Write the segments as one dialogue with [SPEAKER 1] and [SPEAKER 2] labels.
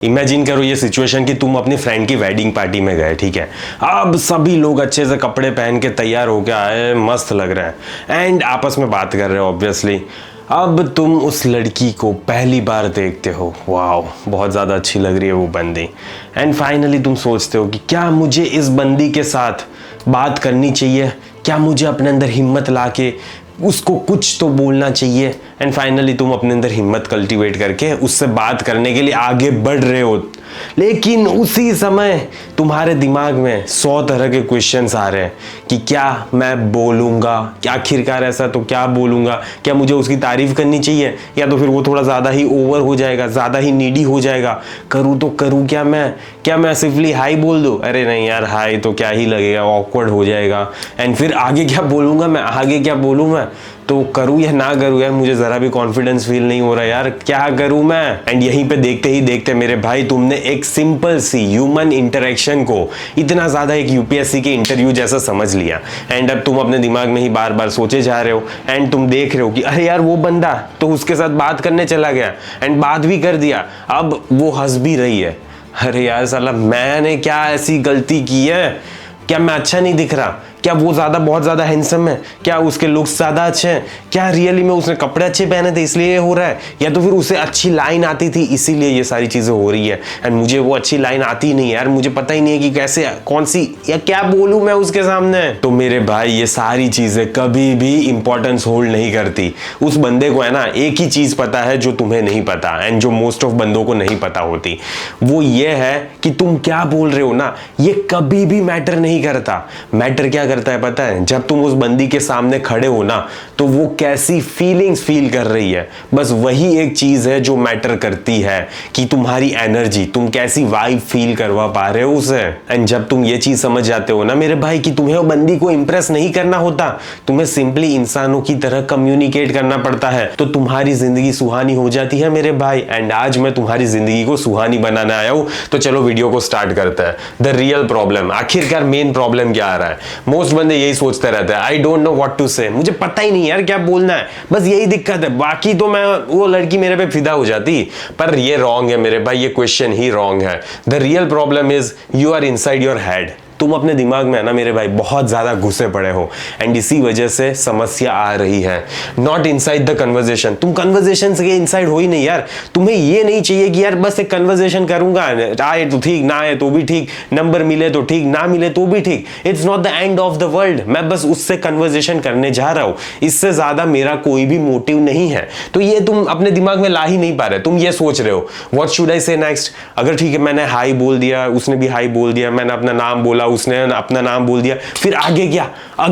[SPEAKER 1] Imagine करो ये situation कि तुम अपनी फ्रेंड की वेडिंग पार्टी में गए, ठीक है। अब सभी लोग अच्छे से कपड़े पहन के तैयार होके आए, मस्त लग रहे हैं एंड आपस में बात कर रहे हो ऑब्वियसली। अब तुम उस लड़की को पहली बार देखते हो, वाओ बहुत ज़्यादा अच्छी लग रही है वो बंदी। एंड फाइनली तुम सोचते हो कि क्या मुझे इस बंदी के साथ बात करनी चाहिए, क्या मुझे अपने अंदर हिम्मत ला के उसको कुछ तो बोलना चाहिए। एंड फाइनली तुम अपने अंदर हिम्मत कल्टीवेट करके उससे बात करने के लिए आगे बढ़ रहे हो, लेकिन उसी समय तुम्हारे दिमाग में 100 तरह के क्वेश्चंस आ रहे हैं कि क्या मैं बोलूँगा, क्या आखिरकार ऐसा तो क्या बोलूँगा, क्या मुझे उसकी तारीफ करनी चाहिए या तो फिर वो थोड़ा ज़्यादा ही ओवर हो जाएगा, ज़्यादा ही नीडी हो जाएगा। करूँ तो करूँ क्या मैं सिंपली हाई बोल दूँ? अरे नहीं यार, हाई तो क्या ही लगेगा, ऑकवर्ड हो जाएगा। एंड फिर आगे क्या बोलूँगा मैं, आगे क्या बोलूँ मैं, तो करूँ या ना करूँ यार, मुझे ज़रा भी कॉन्फिडेंस फील नहीं हो रहा यार, क्या करूँ मैं। एंड यहीं पे देखते ही देखते मेरे भाई तुमने एक सिंपल सी ह्यूमन इंटरेक्शन को इतना ज़्यादा एक यूपीएससी के इंटरव्यू जैसा समझ लिया। एंड अब तुम अपने दिमाग में ही बार बार सोचे जा रहे हो एंड तुम देख रहे हो कि अरे यार वो बंदा तो उसके साथ बात करने चला गया एंड बात भी कर दिया, अब वो हंस भी रही है। अरे यार साला मैंने क्या ऐसी गलती की है, क्या मैं अच्छा नहीं दिख रहा, क्या वो बहुत ज़्यादा हैंडसम है, क्या उसके लुक्स ज़्यादा अच्छे हैं, क्या रियली में उसने कपड़े अच्छे पहने थे इसलिए ये हो रहा है, या तो फिर उसे अच्छी लाइन आती थी इसीलिए ये सारी चीज़ें हो रही है। एंड मुझे वो अच्छी लाइन आती नहीं है यार, मुझे पता ही नहीं है कि कैसे कौन सी या क्या बोलूँ मैं उसके सामने। तो मेरे भाई ये सारी चीज़ें कभी भी इंपॉर्टेंस होल्ड नहीं करती। उस बंदे को है ना एक ही चीज़ पता है जो तुम्हें नहीं पता एंड जो मोस्ट ऑफ बंदों को नहीं पता होती, वो ये है कि तुम क्या बोल रहे हो ना, ये कभी भी मैटर नहीं करता। मैटर क्या करता है पता है, जब तुम उस बंदी के सामने खड़े हो ना तो वो कैसी फीलिंग्स फील कर रही है, बस वही एक चीज है जो मैटर करती है कि तुम्हारी एनर्जी, तुम कैसी वाइब फील करवा पा रहे हो उसे। एंड जब तुम ये चीज समझ जाते हो ना मेरे भाई कि तुम्हें वो बंदी को इंप्रेस नहीं करना होता, तुम्हें सिंपली इंसानों की तरह कम्युनिकेट करना पड़ता है, तो तुम्हारी जिंदगी सुहानी हो जाती है मेरे भाई। एंड आज मैं तुम्हारी जिंदगी को सुहानी बनाने आया हूं, तो चलो वीडियो को स्टार्ट करते हैं। द रियल प्रॉब्लम, आखिरकार मेन प्रॉब्लम क्या आ रहा है। मोस्ट बंदे यही सोचते रहते हैं, I don't know what to say, मुझे पता ही नहीं यार क्या बोलना है, बस यही दिक्कत है, बाकी तो मैं वो लड़की मेरे पे फिदा हो जाती। पर ये रॉन्ग है मेरे भाई, ये क्वेश्चन ही रॉन्ग है। The real problem is you are inside your head. तुम अपने दिमाग में है ना मेरे भाई बहुत ज्यादा घुसे पड़े हो एंड इसी वजह से समस्या आ रही है। नॉट इनसाइड द कन्वर्सेशन, तुम कन्वर्सेशन के इनसाइड हो ही नहीं यार। तुम्हें ये नहीं चाहिए कि यार बस एक कन्वर्सेशन करूंगा, आए तो ठीक, ना आए तो भी ठीक, नंबर मिले तो ठीक, ना मिले तो भी ठीक, it's not the end of the world. मैं बस उससे कन्वर्सेशन करने जा रहा हूं, इससे ज्यादा मेरा कोई भी मोटिव नहीं है। तो ये तुम अपने दिमाग में ला ही नहीं पा रहे, तुम ये सोच रहे हो व्हाट शुड आई से नेक्स्ट। अगर ठीक है मैंने हाई बोल दिया, उसने भी हाई बोल दिया, मैंने अपना नाम बोला, उसने अपना नाम बोल दिया, फिर आगे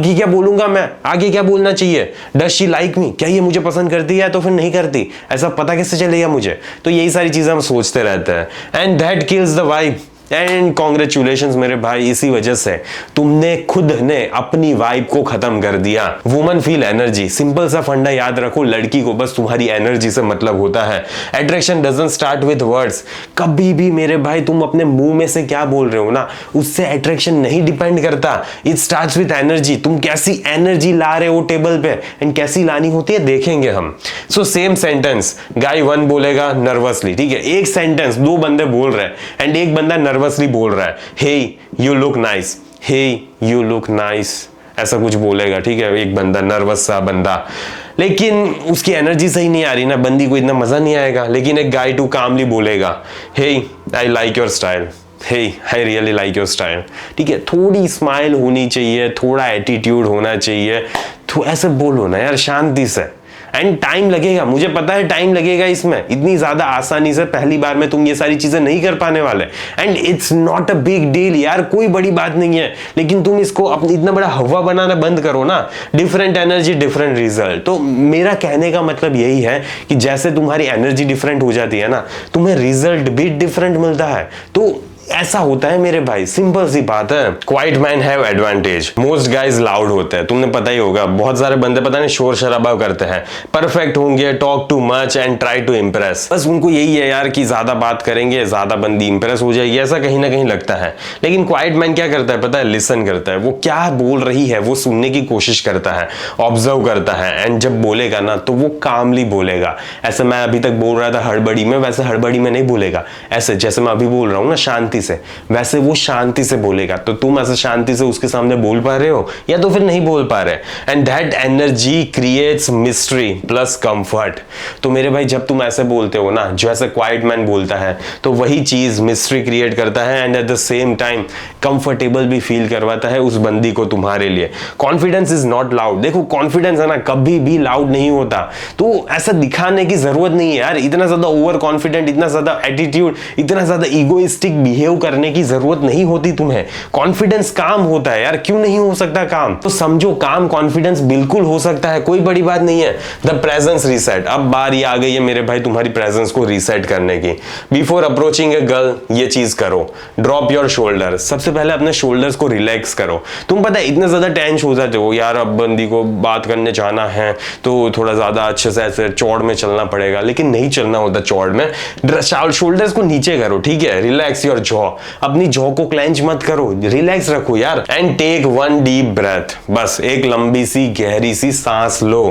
[SPEAKER 1] क्या बोलूंगा मैं, आगे क्या बोलना चाहिए। डज शी लाइक मी, क्या ये मुझे पसंद करती है तो फिर नहीं करती, ऐसा पता कैसे चलेगा मुझे। तो यही सारी चीजें हम सोचते रहते हैं and that kills the vibe. And congratulations मेरे भाई, इसी वजह से तुमने खुद ने अपनी वाइब को खत्म कर दिया। वुमन फील एनर्जी, सिंपल सा फंडा याद रखो, लड़की को बस तुम्हारी एनर्जी से मतलब होता है। Attraction doesn't start with words. कभी भी मेरे भाई तुम अपने मुंह में से क्या बोल रहे हो ना, उससे अट्रैक्शन नहीं डिपेंड करता, इट स्टार्ट्स विद एनर्जी। तुम कैसी एनर्जी ला रहे हो टेबल पे एंड कैसी लानी होती है देखेंगे हम। सो सेम सेंटेंस, गाय 1 बोलेगा नर्वसली, ठीक है, एक सेंटेंस 2 बंदे बोल रहे हैं एंड एक बंदा नर्वसली बोल रहा है, hey you look nice, hey you look nice, ऐसा कुछ बोलेगा, ठीक है, एक बंदा नर्वस सा बंदा, लेकिन उसकी एनर्जी सही नहीं आ रही ना, बंदी को इतना मजा नहीं आएगा। लेकिन एक गाय 2 कामली बोलेगा, hey I like your style, hey I really like your style, ठीक है, थोड़ी स्माइल होनी चाहिए, थोड़ा एटीट्यूड होना चाहिए, तो ऐसे बोलो ना यार शांति से। एंड टाइम लगेगा, मुझे पता है टाइम लगेगा इसमें, इतनी ज्यादा आसानी से पहली बार में तुम ये सारी चीजें नहीं कर पाने वाले। And it's not a big deal यार, कोई बड़ी बात नहीं है, लेकिन तुम इसको अपनी इतना बड़ा हवा बनाना बंद करो ना। Different energy different result. तो मेरा कहने का मतलब यही है कि जैसे तुम्हारी एनर्जी डिफरेंट हो जाती है ना, तुम्हें रिजल्ट भी डिफरेंट मिलता है। तो ऐसा होता है मेरे भाई, सिंपल सी बात है। Quite man have advantage, most guys loud होते हैं, तुमने पता ही होगा। बहुत सारे बंदे पता नहीं शोर शराबा करते हैं, परफेक्ट होंगे, talk too much and try to impress. बस उनको यही है यार कि ज्यादा बात करेंगे, ज्यादा बंदी इंप्रेस हो जाएगी, ऐसा कहीं ना कहीं लगता है। लेकिन क्वाइट मैन क्या करता है पता है? लिसन करता है। वो क्या बोल रही है वो सुनने की कोशिश करता है, ऑब्जर्व करता है, एंड जब बोलेगा ना तो वो कामली बोलेगा। ऐसे मैं अभी तक बोल रहा था हड़बड़ी में, वैसे हड़बड़ी में नहीं बोलेगा। ऐसे जैसे मैं अभी बोल रहा हूँ ना शांति से, वैसे वो शांति से बोलेगा। तो तुम ऐसे शांति से उसके सामने बोल पा रहे हो या तो फिर नहीं बोल पा रहे। And that energy creates mystery plus comfort. तो मेरे भाई जब तुम ऐसे बोलते हो ना, जो ऐसे क्वाइट मैन बोलता है, तो वही चीज मिस्ट्री क्रिएट करता है and at the same time comfortable भी फील करवाता है उस बंदी को तुम्हारे लिए। Confidence is not loud. देखो कॉन्फिडेंस है ना कभी भी लाउड नहीं होता, तो ऐसा दिखाने की जरूरत नहीं है यार। इतना ज्यादा ओवर कॉन्फिडेंट, इतना ज्यादा एटीट्यूड, इतना ज्यादा ईगोइस्टिक बिहेव करने की जरूरत नहीं होती तुम्हें। कॉन्फिडेंस काम होता है यार, क्यों नहीं हो सकता काम? तो समझो काम कॉन्फिडेंस बिल्कुल हो सकता है, कोई बड़ी बात नहीं है। द प्रेजेंस रीसेट, अब बारी आ गई है मेरे भाई तुम्हारी प्रेजेंस को रीसेट करने की। बिफोर अप्रोचिंग ए गर्ल ये चीज करो, ड्रॉप योर शोल्डर। सबसे पहले अपने शोल्डर्स को रिलैक्स करो। तुम पता है इतने ज्यादा टेंस हो जाते हो यार, अब बंदी को बात करने जाना है तो थोड़ा ज्यादा अच्छे से ऐसे चौड़ में चलना पड़ेगा, लेकिन नहीं चलना होता चौड़ में। शोल्डर्स को नीचे करो, ठीक है? रिलैक्स योर जॉ, अपनी जॉ को क्लेंच मत करो, रिलैक्स रखो यार। And take one deep breath, बस एक लंबी सी गहरी सी सांस लो।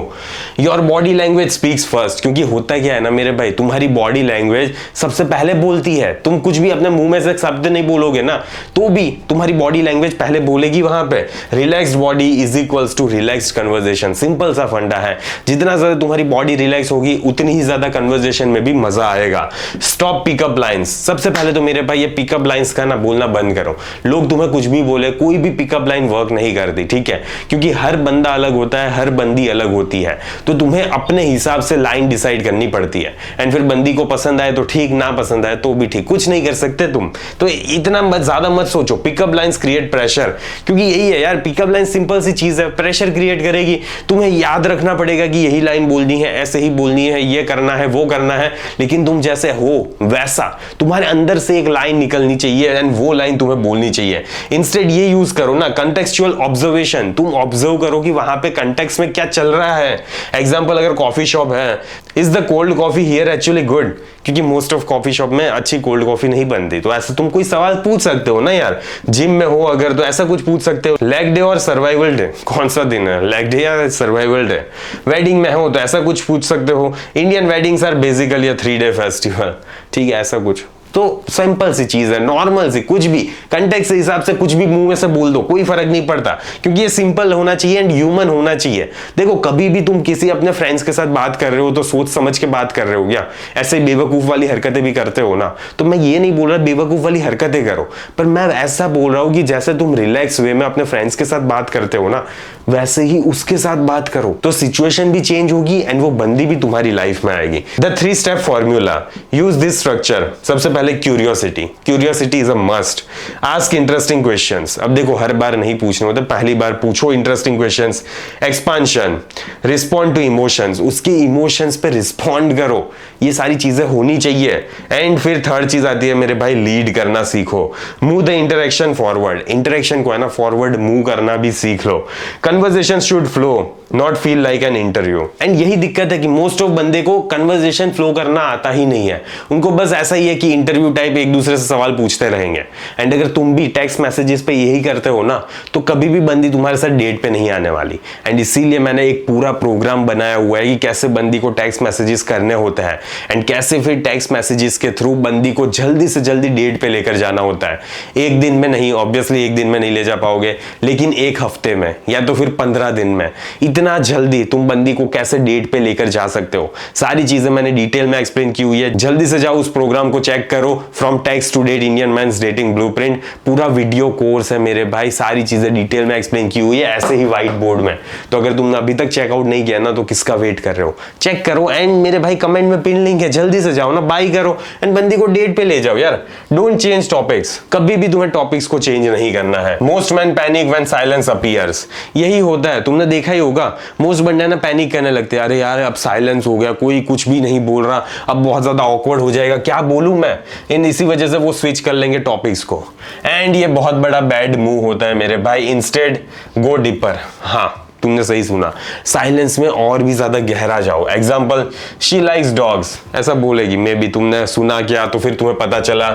[SPEAKER 1] Your body language speaks first, क्योंकि होता क्या है ना मेरे भाई, तुम्हारी बॉडी लैंग्वेज सबसे पहले बोलती है। तुम कुछ भी अपने मुंह में से शब्द नहीं बोलोगे ना, तो भी तुम्हारी बॉडी लैंग्वेज पहले बोलेगी वहां पे। Relaxed body is equals to relaxed conversation, simple सा फंडा है। जितना ज्यादा तुम्हारी बॉडी रिलैक्स होगी उतनी ही ज्यादा कन्वर्सेशन में भी मजा आएगा। स्टॉप पिकअप लाइंस, सबसे पहले तो मेरे भाई ये पिकअप लाइंस का ना बोलना बंद करो। लोग तुम्हें कुछ भी बोले, कोई भी पिकअप लाइन वर्क नहीं करती, ठीक है? क्योंकि हर बंदा अलग होता है, हर बंदी अलग होती है, तो तुम्हें अपने हिसाब से लाइन डिसाइड करनी पड़ती है। एंड फिर बंदी को पसंद आए तो ठीक, ना पसंद आए तो भी ठीक, कुछ नहीं कर सकते तुम। तो इतना ज्यादा मत सोचो। पिकअप लाइंस क्रिएट प्रेशर, क्योंकि यही है यार, पिकअप लाइन सिंपल सी चीज है, प्रेशर क्रिएट करेगी। तुम्हें याद रखना पड़ेगा कि यही लाइन बोलनी है, ऐसे ही बोलनी है, ये करना है, वो करना है, लेकिन तुम जैसे हो वैसा तुम्हारे अंदर से एक लाइन निकलनी चाहिए एंड वो लाइन तुम्हें बोलनी चाहिए। इंस्टेड ये यूज करो ना कंटेक्चुअल ऑब्जर्वेशन, तुम ऑब्जर्व करो कि वहां पे कंटेक्स्ट में क्या चल रहा है। एग्जांपल अगर कॉफी शॉप है, is the cold coffee here actually good? क्योंकि मोस्ट ऑफ कॉफी शॉप में अच्छी कोल्ड कॉफी नहीं बनती, तो ऐसा तुम कोई सवाल पूछ सकते हो ना यार। जिम में हो अगर तो ऐसा कुछ पूछ सकते हो, लेग डे और सर्वाइवल डे कौन सा दिन है, लेग डे या सर्वाइवल डे? वेडिंग में हो तो ऐसा कुछ पूछ सकते हो, Indian weddings are basically 3 day festival, ठीक है? ऐसा कुछ तो सिंपल सी चीज है, नॉर्मल सी, कुछ भी कंटेक्स्ट के हिसाब से कुछ भी मुंह में से बोल दो, कोई फर्क नहीं पड़ता, क्योंकि ये सिंपल होना चाहिए एंड ह्यूमन होना चाहिए। देखो कभी भी तुम किसी अपने फ्रेंड्स के साथ बात कर रहे हो तो सोच समझ के बात कर रहे हो क्या? ऐसे बेवकूफ वाली हरकतें भी करते हो ना, तो मैं ये नहीं बोल रहा बेवकूफ वाली हरकतें करो, पर मैं ऐसा बोल रहा हूं कि जैसे तुम रिलैक्स वे में अपने फ्रेंड्स के साथ बात करते हो ना, वैसे ही उसके साथ बात करो, तो सिचुएशन भी चेंज होगी एंड वो बंदी भी तुम्हारी लाइफ में आएगी। The 3 step formula, use this structure. सबसे पहले curiosity, curiosity is a must. Ask interesting questions. अब देखो हर बार नहीं पूछने होते, पहली बार पूछो interesting questions. Expansion, respond to emotions, उसके इमोशंस पे रिस्पॉन्ड करो, ये सारी चीजें होनी चाहिए। एंड फिर थर्ड चीज आती है मेरे भाई, लीड करना सीखो। Move the interaction forward, interaction को है ना फॉरवर्ड मूव करना भी सीख लो। Conversation should flow, not feel like an interview. And यही दिक्कत है कि मोस्ट ऑफ बंदे को कन्वर्सेशन फ्लो करना आता ही नहीं है, उनको बस ऐसा ही है कि इंटरव्यू टाइप एक दूसरे से सवाल पूछते रहेंगे। एंड अगर तुम भी टेक्स्ट मैसेजेस पे यही करते हो ना, तो कभी भी बंदी तुम्हारे साथ डेट पे नहीं आने वाली। एंड इसीलिए मैंने एक पूरा प्रोग्राम बनाया हुआ है कि कैसे बंदी को टेक्स्ट मैसेजेस करने होते हैं एंड कैसे फिर टेक्स्ट मैसेजेस के थ्रू बंदी को जल्दी से जल्दी डेट पे लेकर जाना होता है। एक दिन में नहीं, ऑब्वियसली एक दिन में नहीं ले जा पाओगे, लेकिन एक हफ्ते में या तो फिर 15 दिन में, इतना जल्दी तुम बंदी को कैसे डेट पे लेकर जा सकते हो, सारी चीजें मैंने डिटेल में एक्सप्लेन की हुई है। जल्दी से जाओ उस प्रोग्राम को चेक करो, from text to date Indian men's dating blueprint. पूरा वीडियो कोर्स है मेरे भाई, सारी चीजें डिटेल में एक्सप्लेन की हुई है ऐसे ही व्हाइट बोर्ड में। तो अगर तुमने अभी तक चेकआउट नहीं किया ना, तो किसका वेट कर रहे हो? चेक करो। एंड मेरे भाई कमेंट में पिन लिंक है, जल्दी से जाओ ना, बाय करो एंड बंदी को डेट पे ले जाओ यार। डोंट चेंज टॉपिक्स, कभी भी तुम्हें टॉपिक्स को चेंज नहीं करना है। Most man panic when silence appears, यही होता है, तुमने देखा ही होगा। मोस्ट बंदे ना पैनिक करने लगते हैं, अरे यार अब साइलेंस हो गया, कोई कुछ भी नहीं बोल रहा, अब बहुत ज्यादा ऑकवर्ड हो जाएगा, क्या बोलूं मैं? इन इसी वजह से वो स्विच कर लेंगे टॉपिक्स को, एंड ये बहुत बड़ा बैड मूव होता है मेरे भाई। Instead go deeper. हाँ, तुमने सही सुना, साइलेंस में और भी ज्यादा गहरा जाओ। एग्जाम्पल, शी लाइक्स डॉग्स, ऐसा बोलेगी, मे बी तुमने सुना क्या तो फिर तुम्हें पता चला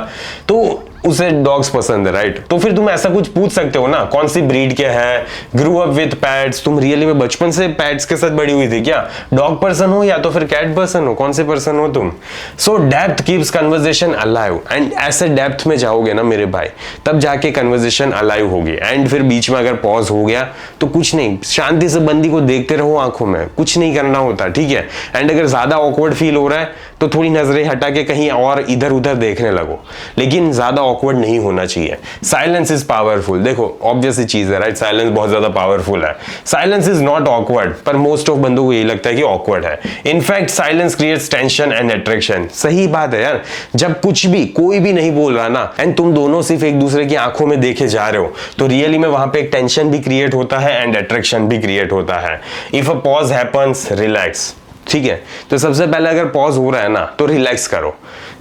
[SPEAKER 1] तो उसे डॉग्स पसंद है, राइट? तो फिर तुम ऐसा कुछ पूछ सकते हो ना, कौन सी ब्रीड के है, ग्रू अप विद पेट्स, तुम रियली में बचपन से पेट्स के साथ बड़ी हुई थी क्या, डॉग पर्सन हो या तो फिर कैट पर्सन हो, कौन से पर्सन हो तुम? So depth keeps conversation alive, and ऐसे डेप्थ में जाओगे ना मेरे भाई, तब जाके कन्वर्सेशन अलाइव होगी। एंड फिर बीच में अगर पॉज हो गया तो कुछ नहीं, शांति से बंदी को देखते रहो आंखों में, कुछ नहीं करना होता, ठीक है? एंड अगर ज्यादा ऑकवर्ड फील हो रहा है तो थोड़ी नजरें हटा के कहीं और इधर उधर देखने लगो, लेकिन ज्यादा ऑकवर्ड नहीं होना चाहिए। Silence is powerful. देखो ऑब्वियस सी चीज है, राइट? साइलेंस बहुत ज्यादा पावरफुल है। साइलेंस इज नॉट ऑकवर्ड, पर मोस्ट ऑफ बंदों को यही लगता है कि ऑकवर्ड है। In fact silence creates tension and attraction. सही बात है यार, जब कुछ भी कोई भी नहीं बोल रहा ना, एंड तुम दोनों सिर्फ एक दूसरे की आंखों में देखे जा रहे हो, तो रियली में वहां पे एक टेंशन भी क्रिएट होता है एंड अट्रैक्शन भी क्रिएट होता है। If a pause happens, relax. ठीक है, तो सबसे पहले अगर पॉज हो रहा है ना तो रिलैक्स करो,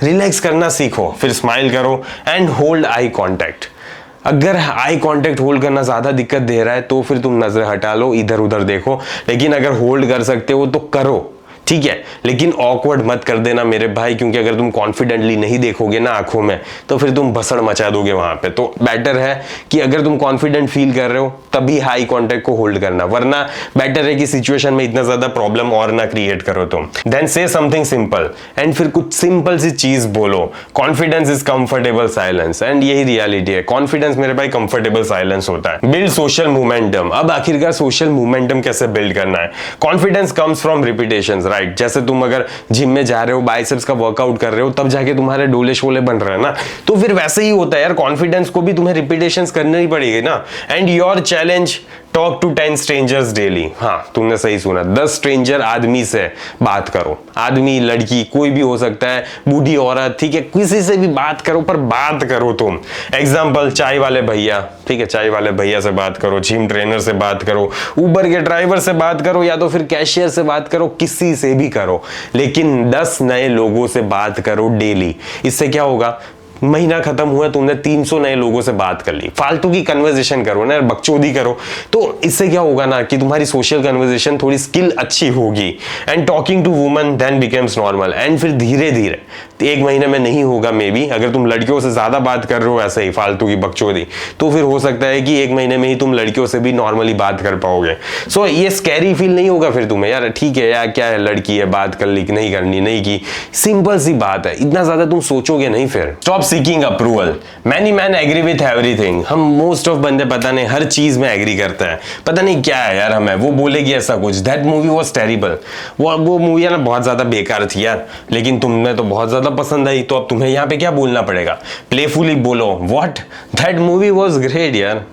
[SPEAKER 1] रिलैक्स करना सीखो, फिर स्माइल करो एंड होल्ड आई कांटेक्ट। अगर आई कांटेक्ट होल्ड करना ज्यादा दिक्कत दे रहा है तो फिर तुम नजर हटा लो, इधर उधर देखो, लेकिन अगर होल्ड कर सकते हो तो करो, ठीक है? लेकिन ऑकवर्ड मत कर देना मेरे भाई, क्योंकि अगर तुम कॉन्फिडेंटली नहीं देखोगे ना आंखों में तो फिर तुम भसड़ मचा दोगे वहां पे। तो बेटर है कि अगर तुम कॉन्फिडेंट फील कर रहे हो तभी हाई कांटेक्ट को होल्ड करना, वरना बेटर है कि सिचुएशन में इतना ज्यादा प्रॉब्लम और ना क्रिएट करो तुम। देन से समथिंग सिंपल, एंड फिर कुछ सिंपल सी चीज बोलो। Confidence is comfortable silence, and यही रियलिटी है। कॉन्फिडेंस मेरे भाई कंफर्टेबल साइलेंस होता है। Build social momentum. अब आखिरकार सोशल मोमेंटम कैसे बिल्ड करना है? Confidence comes from repetitions, right? जैसे तुम अगर जिम में जा रहे हो, बाइसेप्स का वर्कआउट कर रहे हो, तब जाके तुम्हारे डोले शोले बन रहे हैं ना, तो फिर वैसे ही होता है यार। कॉन्फिडेंस को भी तुम्हें रिपीटेशंस करनी ही पड़ेगी ना। And your challenge, talk to 10 strangers daily. हाँ, तुमने सही सुना, 10 स्ट्रेंजर आदमी से बात करो। आदमी, लड़की, कोई भी हो सकता है, बूढ़ी औरत, ठीक है? किसी से भी बात करो, पर बात करो तुम। एग्जाम्पल, चाय वाले भैया, ठीक है? चाय वाले भैया से बात करो, जिम ट्रेनर से बात करो, उबर के ड्राइवर से बात करो, या तो फिर कैशियर से बात करो, किसी से भी करो, लेकिन 10 नए लोगों से बात करो डेली। इससे क्या होगा? महीना खत्म हुआ, तुमने 300 नए लोगों से बात कर ली। फालतू की कन्वर्सेशन करो ना, बकचोदी करो, तो इससे क्या होगा ना कि तुम्हारी सोशल कन्वर्सेशन थोड़ी स्किल अच्छी होगी। And talking to woman then becomes normal, and फिर धीरे धीरे, एक महीने में नहीं होगा मे बी, अगर तुम लड़कियों से ज्यादा बात कर रहे हो ऐसे ही फालतू की बकचोदी, तो फिर हो सकता है कि एक महीने में ही तुम लड़कियों से भी नॉर्मली बात कर पाओगे। सो ये स्कैरी फील नहीं होगा फिर तुम्हें, यार ठीक है यार, क्या है, लड़की है, बात कर ली, नहीं करनी, नहीं की, सिंपल सी बात है। इतना ज्यादा तुम सोचोगे नहीं फिर। Stop seeking approval. Many man agree with everything. हम मोस्ट ऑफ बंदे पता नहीं हर चीज में एग्री करते हैं, पता नहीं क्या है यार हमें, वो बोलेगी ऐसा कुछ, दैट मूवी वाज टेरिबल, वो मूवी है ना बहुत ज्यादा बेकार थी यार, लेकिन तुम्हें तो बहुत ज्यादा पसंद आई, तो अब तुम्हें यहाँ पे क्या बोलना पड़ेगा? प्लेफुली बोलो, what, that movie was great यार,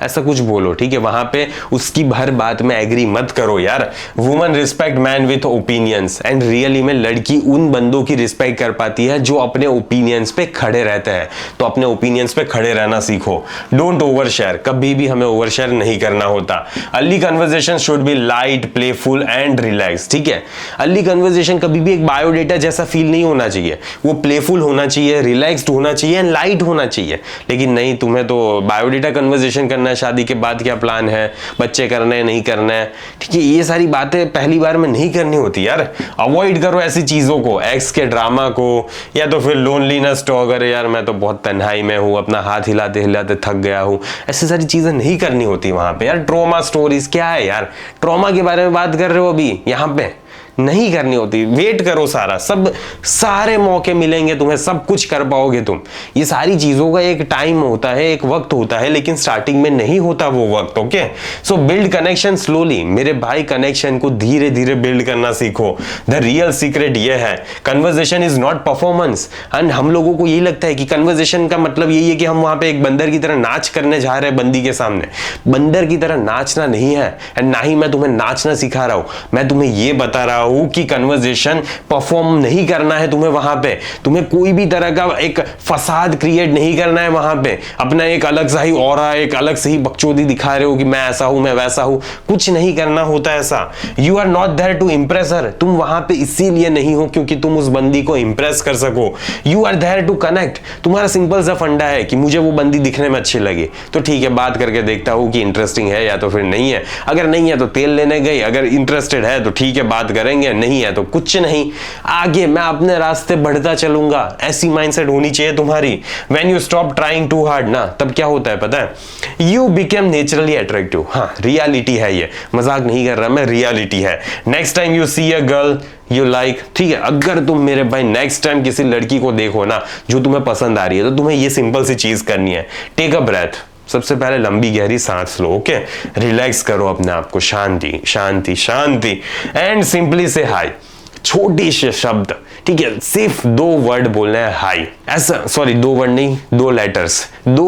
[SPEAKER 1] ऐसा कुछ बोलो, ठीक है? वहां पे उसकी हर बात में एग्री मत करो यार। Woman respect man with opinions, and really में लड़की उन बंदों की रिस्पेक्ट कर पाती है जो अपने ओपिनियंस पे खड़े रहते हैं। तो अपने ओपिनियंस पे खड़े रहना सीखो। डोंट ओवर शेयर, कभी भी हमें ओवर शेयर नहीं करना होता। Early conversation should be light, playful and relax, ठीक है? अर्ली कन्वर्सेशन कभी भी एक बायोडेटा जैसा फील नहीं होना चाहिए, वो प्लेफुल होना चाहिए, रिलैक्स्ड होना चाहिए एंड लाइट होना चाहिए। लेकिन नहीं, तुम्हें तो बायोडेटा कन्वर्सेशन करना, शादी के बाद क्या प्लान है, बच्चे करने हैं, नहीं करने हैं, ठीक है? ये सारी बातें पहली बार में नहीं करनी होती यार। अवॉइड करो ऐसी चीजों को, एक्स के ड्रामा को, या तो फिर लोनलीनेस टॉक, अरे यार मैं तो बहुत तन्हाई में हूं, अपना हाथ हिलाते हिलाते थक गया हूं, ऐसी सारी चीजें नहीं करनी होती वहां पे यार। ट्रॉमा स्टोरीज क्या है यार, ट्रॉमा के बारे में बात कर रहे हो अभी यहाँ पे, नहीं करनी होती। वेट करो, सारे मौके मिलेंगे तुम्हें, सब कुछ कर पाओगे तुम। ये सारी चीजों का एक टाइम होता है, एक वक्त होता है, लेकिन स्टार्टिंग में नहीं होता वो वक्त, ओके? सो बिल्ड कनेक्शन स्लोली मेरे भाई, कनेक्शन को धीरे धीरे बिल्ड करना सीखो। द रियल सीक्रेट ये है, conversation is not performance. And हम लोगों को यही लगता है कि कन्वर्सेशन का मतलब यही है कि हम वहां पे एक बंदर की तरह नाच करने जा रहे हैं बंदी के सामने। बंदर की तरह नाचना नहीं है, एंड ना ही मैं तुम्हें नाचना सिखा रहा हूं, मैं तुम्हें ये बता रहा हूं कि कन्वर्सेशन परफॉर्म नहीं करना है तुम्हें वहां पे, तुम्हें कोई भी तरह का एक फसाद क्रिएट नहीं करना है वहां पे, अपना एक अलग सा ही ऑरा, एक अलग से ही बकचोदी दिखा रहे हो कि मैं ऐसा हूं मैं वैसा हूं, कुछ नहीं करना होता ऐसा। You are not there to impress her, तुम वहां पे इसीलिए नहीं हो क्योंकि तुम उस बंदी को इंप्रेस कर सको। You are there to connect, तुम्हारा सिंपल सा फंडा है कि मुझे वो बंदी दिखने में अच्छी लगी तो ठीक है, बात करके देखता हूं कि इंटरेस्टिंग है या तो फिर नहीं है, अगर नहीं है तो तेल लेने गई, अगर इंटरेस्टेड है तो ठीक है बात करेंगे, नहीं है तो कुछ नहीं, आगे मैं अपने रास्ते बढ़ता चलूंगा। ऐसी माइंडसेट होनी चाहिए तुम्हारी। When you stop trying too hard ना, तब क्या होता है पता है, यू बिकम नेचुरली अट्रैक्टिव। हाँ, रियलिटी है ये, मजाक नहीं कर रहा मैं, रियलिटी है। Next time you see a girl you like, ठीक है, अगर तुम मेरे भाई नेक्स्ट टाइम किसी लड़की को देखो ना जो तुम्हें पसंद आ रही है, तो तुम्हें ये सिंपल सी चीज करनी है, टेक अ ब्रेथ, सबसे पहले लंबी गहरी सांस लो, ओके, रिलैक्स करो अपने आप को, शांति शांति शांति, एंड सिंपली से हाय, छोटी से शब्द, ठीक है, सिर्फ 2 वर्ड बोलना है हाय, ऐसा, सॉरी 2 वर्ड नहीं, 2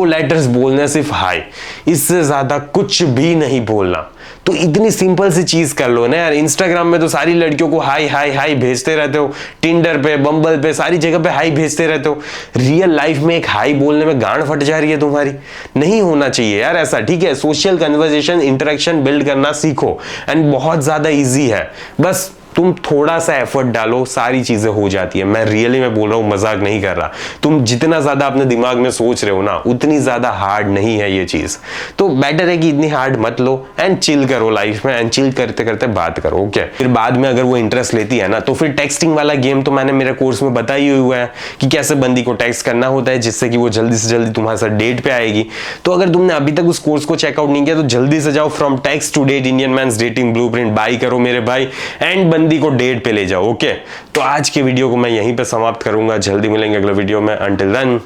[SPEAKER 1] लेटर्स बोलना है सिर्फ हाय, इससे ज्यादा कुछ भी नहीं बोलना। तो इतनी सिंपल सी चीज कर लो ना यार। इंस्टाग्राम में तो सारी लड़कियों को हाय हाय हाय भेजते रहते हो, टिंडर पे, बम्बल पे, सारी जगह पे हाय भेजते रहते हो, रियल लाइफ में एक हाय बोलने में गांड फट जा रही है तुम्हारी। नहीं होना चाहिए यार ऐसा, ठीक है। सोशल कन्वर्सेशन, इंटरेक्शन बिल्ड करना सीखो, एंड बहुत ज्यादा ईजी है, बस तुम थोड़ा सा एफर्ट डालो, सारी चीजें हो जाती है। मैं रियली में बोल रहा हूं, मजाक नहीं कर रहा। तुम जितना ज्यादा अपने दिमाग में सोच रहे हो ना, उतनी ज्यादा हार्ड नहीं है ये चीज। तो बेटर है कि इतनी हार्ड मत लो, एंड चिल करो लाइफ में, एंड चिल करते करते बात करो, ओके। फिर बाद में अगर वो इंटरेस्ट लेती है ना, तो फिर टेक्सटिंग वाला गेम तो मैंने मेरे कोर्स में बताई हुआ है कि कैसे बंदी को टेक्स्ट करना होता है जिससे कि वो जल्दी से जल्दी तुम्हारे साथ डेट पे आएगी। तो अगर तुमने अभी तक उस कोर्स को चेकआउट नहीं किया तो जल्दी से जाओ, from text to date, Indian man's dating blueprint buy करो मेरे भाई, एंड बंदी को डेट पे ले जाओ, ओके। तो आज के वीडियो को मैं यहीं पे समाप्त करूंगा, जल्दी मिलेंगे अगले वीडियो में। अंटिल देन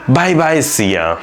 [SPEAKER 1] बाय बाय, सी या।